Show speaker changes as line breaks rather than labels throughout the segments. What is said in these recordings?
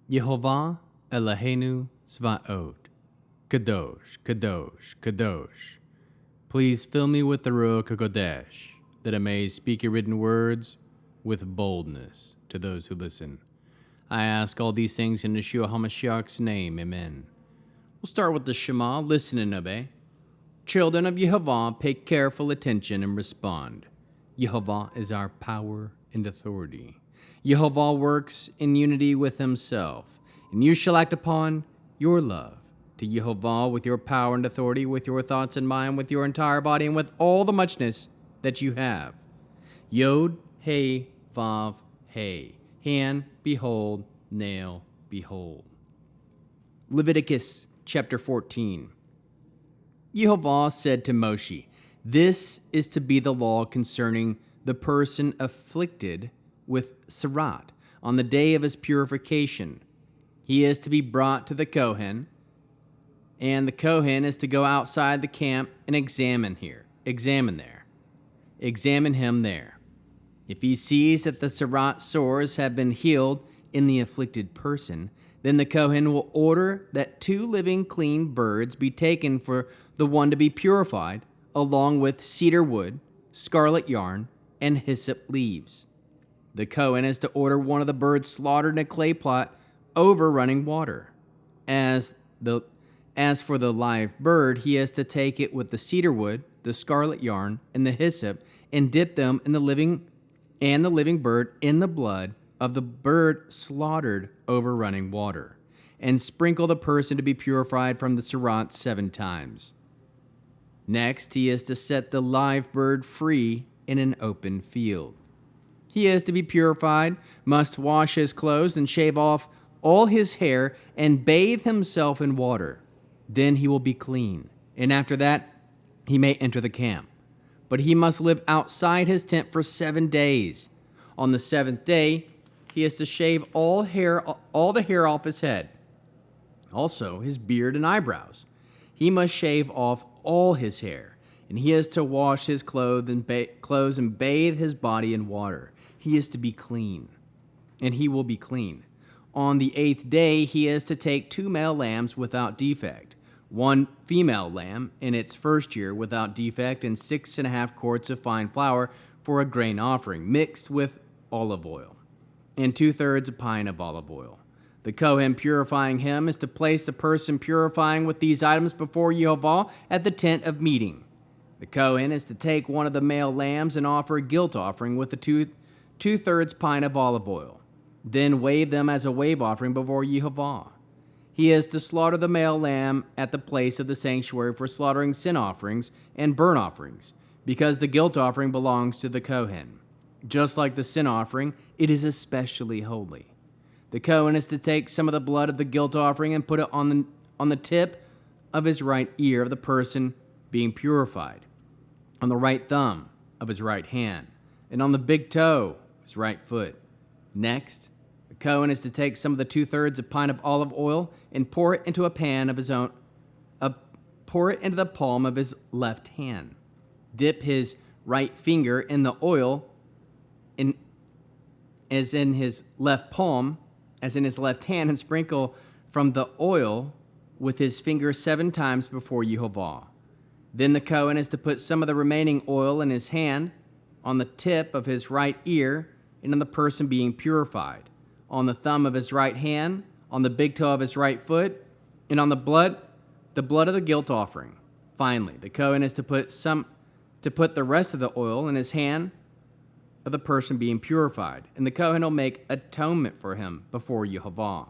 Yehovah Eloheinu Zvaot. Kadosh, Kadosh, Kadosh. Please fill me with the Ruach HaKodesh, that I may speak your written words with boldness to those who listen. I ask all these things in Yeshua HaMashiach's name, amen. We'll start with the Shema, listen and obey. Children of Yehovah, pay careful attention and respond. Yehovah is our power and authority. Yehovah works in unity with himself, and you shall act upon your love to Yehovah with your power and authority, with your thoughts and mind, with your entire body, and with all the muchness that you have. Yod, Hey, Vav, Hey. Hand, behold, nail, behold. Leviticus Chapter 14. Yehovah said to Moshe, "This is to be the law concerning the person afflicted with Sarat on the day of his purification. He is to be brought to the Kohen, and the Kohen is to go outside the camp and examine him there. If he sees that the Sarat sores have been healed in the afflicted person, then the Kohen will order that 2 living clean birds be taken for the one to be purified, along with cedar wood, scarlet yarn, and hyssop leaves. The Kohen is to order one of the birds slaughtered in a clay pot over running water. As for the live bird, he is to take it with the cedar wood, the scarlet yarn, and the hyssop, and dip them in the living bird in the blood of the bird slaughtered over running water, and sprinkle the person to be purified from the Sarat 7 times. Next, he is to set the live bird free in an open field. He is to be purified, must wash his clothes and shave off all his hair and bathe himself in water. Then he will be clean, and after that he may enter the camp. But he must live outside his tent for 7 days. On the 7th day, he is to shave all the hair off his head, also his beard and eyebrows. He must shave off all his hair, and he is to wash his clothes and bathe his body in water. He is to be clean, and he will be clean. On the 8th day, he is to take 2 male lambs without defect, 1 female lamb in its first year without defect, and 6.5 quarts of fine flour for a grain offering, mixed with olive oil, and 2/3 a pint of olive oil. The Kohen purifying him is to place the person purifying with these items before Yehovah at the tent of meeting. The Kohen is to take one of the male lambs and offer a guilt offering with the 2/3 pint of olive oil. Then wave them as a wave offering before Yehovah. He is to slaughter the male lamb at the place of the sanctuary for slaughtering sin offerings and burnt offerings, because the guilt offering belongs to the Kohen. Just like the sin offering, it is especially holy. The Kohen is to take some of the blood of the guilt offering and put it on the tip of his right ear of the person being purified, on the right thumb of his right hand, and on the big toe of his right foot. Next, the Kohen is to take some of the 2/3 a pint of olive oil and pour it into the palm of his left hand. Dip his right finger in the oil as in his left hand, and sprinkle from the oil with his finger 7 times before Yehovah. Then the Kohen is to put some of the remaining oil in his hand, on the tip of his right ear, and on the person being purified, on the thumb of his right hand, on the big toe of his right foot, and on the blood of the guilt offering. Finally, the Kohen is to put the rest of the oil in his hand of the person being purified, and the Kohen will make atonement for him before Yehovah.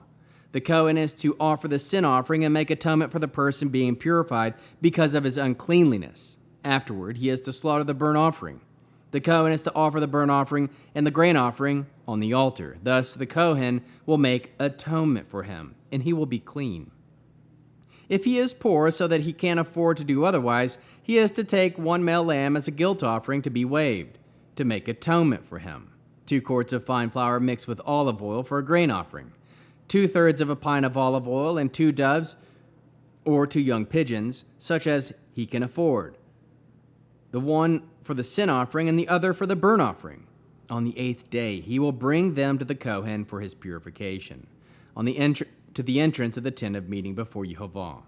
The Kohen is to offer the sin offering and make atonement for the person being purified because of his uncleanliness. Afterward, he is to slaughter the burnt offering. The Kohen is to offer the burnt offering and the grain offering on the altar. Thus, the Kohen will make atonement for him, and he will be clean. If he is poor so that he can't afford to do otherwise, he is to take 1 male lamb as a guilt offering to be waved, to make atonement for him. 2 quarts of fine flour mixed with olive oil for a grain offering. 2/3 of a pint of olive oil, and 2 doves or 2 young pigeons, such as he can afford. The one for the sin offering and the other for the burnt offering. On the 8th day, he will bring them to the Kohen for his purification, to the entrance of the tent of meeting before Yehovah.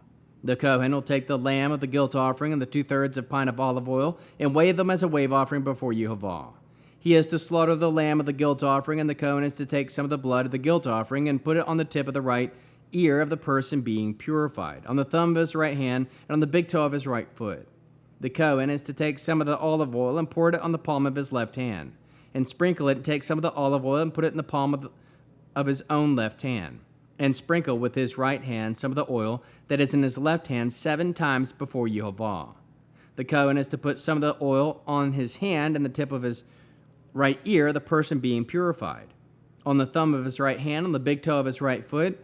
The Kohen will take the lamb of the guilt offering and the 2/3 of pint of olive oil and wave them as a wave offering before Yehovah. He is to slaughter the lamb of the guilt offering, and the Kohen is to take some of the blood of the guilt offering and put it on the tip of the right ear of the person being purified, on the thumb of his right hand, and on the big toe of his right foot. The Kohen is to take some of the olive oil and pour it on the palm of his left hand, and sprinkle it and take some of the olive oil and put it in the palm of his own left hand, and sprinkle with his right hand some of the oil that is in his left hand 7 times before Yehovah. The Kohen is to put some of the oil on his hand and the tip of his right ear, the person being purified, on the thumb of his right hand, on the big toe of his right foot,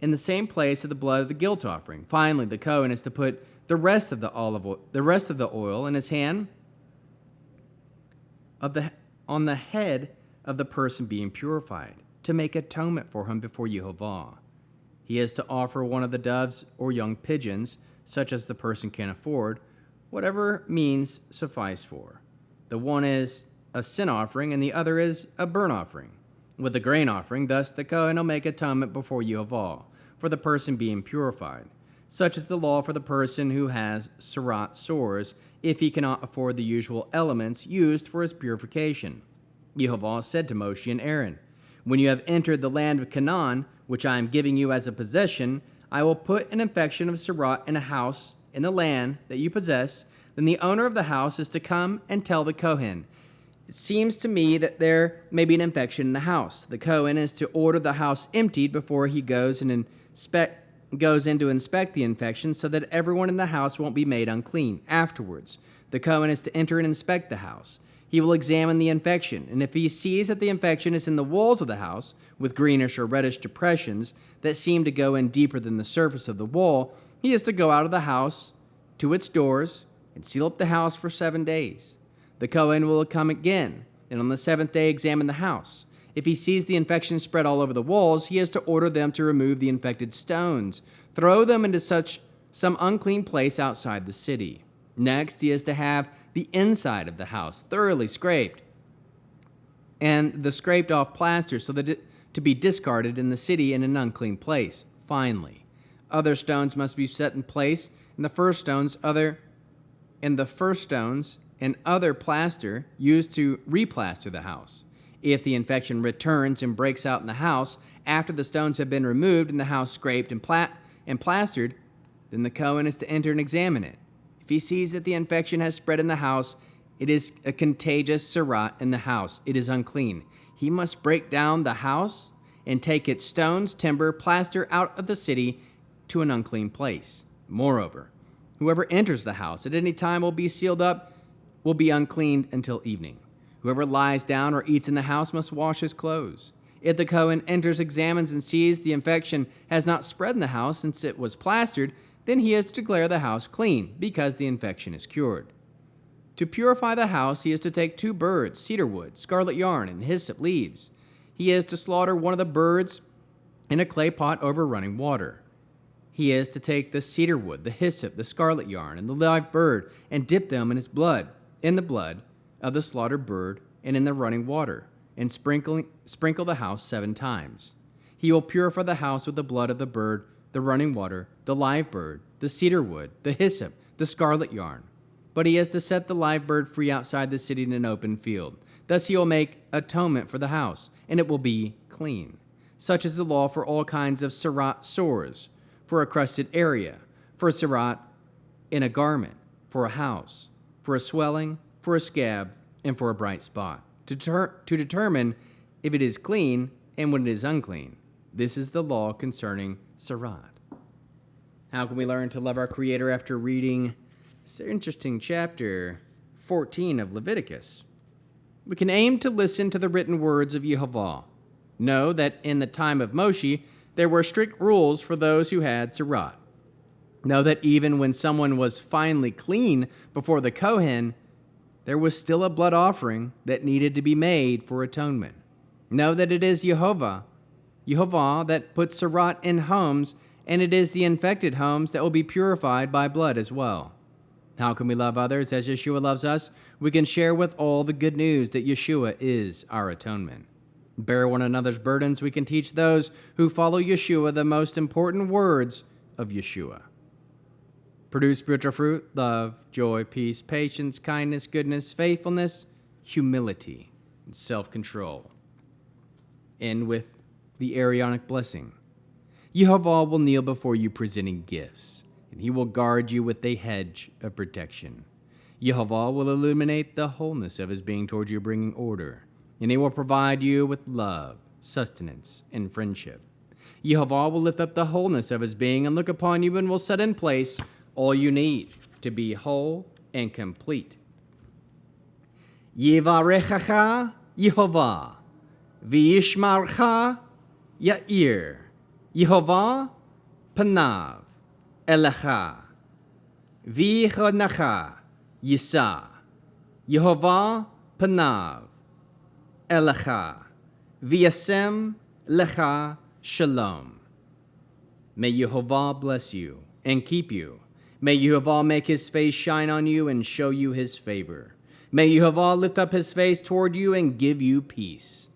in the same place of the blood of the guilt offering. Finally, the Kohen is to put the rest of the oil in his hand on the head of the person being purified, to make atonement for him before Yehovah. He is to offer one of the doves or young pigeons, such as the person can afford, whatever means suffice for. The one is a sin offering, and the other is a burnt offering. With the grain offering, thus the Kohen will make atonement before Yehovah, for the person being purified. Such is the law for the person who has serat sores, if he cannot afford the usual elements used for his purification. Yehovah said to Moshe and Aaron, "When you have entered the land of Canaan, which I am giving you as a possession, I will put an infection of serat in a house in the land that you possess. Then the owner of the house is to come and tell the Kohen, 'It seems to me that there may be an infection in the house.' The Kohen is to order the house emptied before he goes in to inspect the infection, so that everyone in the house won't be made unclean. Afterwards, the Kohen is to enter and inspect the house. He will examine the infection, and if he sees that the infection is in the walls of the house, with greenish or reddish depressions that seem to go in deeper than the surface of the wall, he is to go out of the house to its doors and seal up the house for 7 days. The Kohen will come again, and on the 7th day examine the house. If he sees the infection spread all over the walls, he is to order them to remove the infected stones, throw them into some unclean place outside the city. Next, he is to have the inside of the house thoroughly scraped, and the scraped off plaster so that it to be discarded in the city in an unclean place. Finally, other stones must be set in place, and the first stones and other plaster used to replaster the house. If the infection returns and breaks out in the house after the stones have been removed and the house scraped and plastered, then the Kohen is to enter and examine it. If he sees that the infection has spread in the house, it is a contagious serat in the house. It is unclean. He must break down the house and take its stones, timber, plaster out of the city to an unclean place. Moreover, whoever enters the house at any time will be sealed up, will be unclean until evening. Whoever lies down or eats in the house must wash his clothes. If the Kohen enters, examines, and sees the infection has not spread in the house since it was plastered, then he is to declare the house clean, because the infection is cured. To purify the house, he is to take 2 birds, cedar wood, scarlet yarn, and hyssop leaves. He is to slaughter one of the birds in a clay pot over running water. He is to take the cedar wood, the hyssop, the scarlet yarn, and the live bird, and dip them in the blood of the slaughtered bird and in the running water, and sprinkle the house 7 times. He will purify the house with the blood of the bird, the running water, the live bird, the cedar wood, the hyssop, the scarlet yarn. But he is to set the live bird free outside the city in an open field. Thus he will make atonement for the house, and it will be clean. Such is the law for all kinds of serat sores, for a crusted area, for a serat in a garment, for a house, for a swelling, for a scab, and for a bright spot, to determine if it is clean and when it is unclean. This is the law concerning serat. How can we learn to love our Creator after reading this interesting chapter 14 of Leviticus? We can aim to listen to the written words of Yehovah. Know that in the time of Moshe, there were strict rules for those who had serat. Know that even when someone was finally clean before the Kohen, there was still a blood offering that needed to be made for atonement. Know that it is Yehovah that puts serat in homes, and it is the infected homes that will be purified by blood as well. How can we love others as Yeshua loves us? We can share with all the good news that Yeshua is our atonement. Bear one another's burdens. We can teach those who follow Yeshua the most important words of Yeshua. Produce spiritual fruit: love, joy, peace, patience, kindness, goodness, faithfulness, humility, and self-control. End with the Aaronic blessing. Yehovah will kneel before you presenting gifts, and he will guard you with a hedge of protection. Yehovah will illuminate the wholeness of his being towards you, bringing order, and he will provide you with love, sustenance, and friendship. Yehovah will lift up the wholeness of his being and look upon you and will set in place all you need to be whole and complete. Yivarechacha Yehovah, v'yishmarcha Yair, Yehovah panav elecha, v'yichonacha Yisa, Yehovah panav elecha, v'yasem lecha shalom. May Yehovah bless you and keep you. May Yehovah make his face shine on you and show you his favor. May Yehovah lift up his face toward you and give you peace.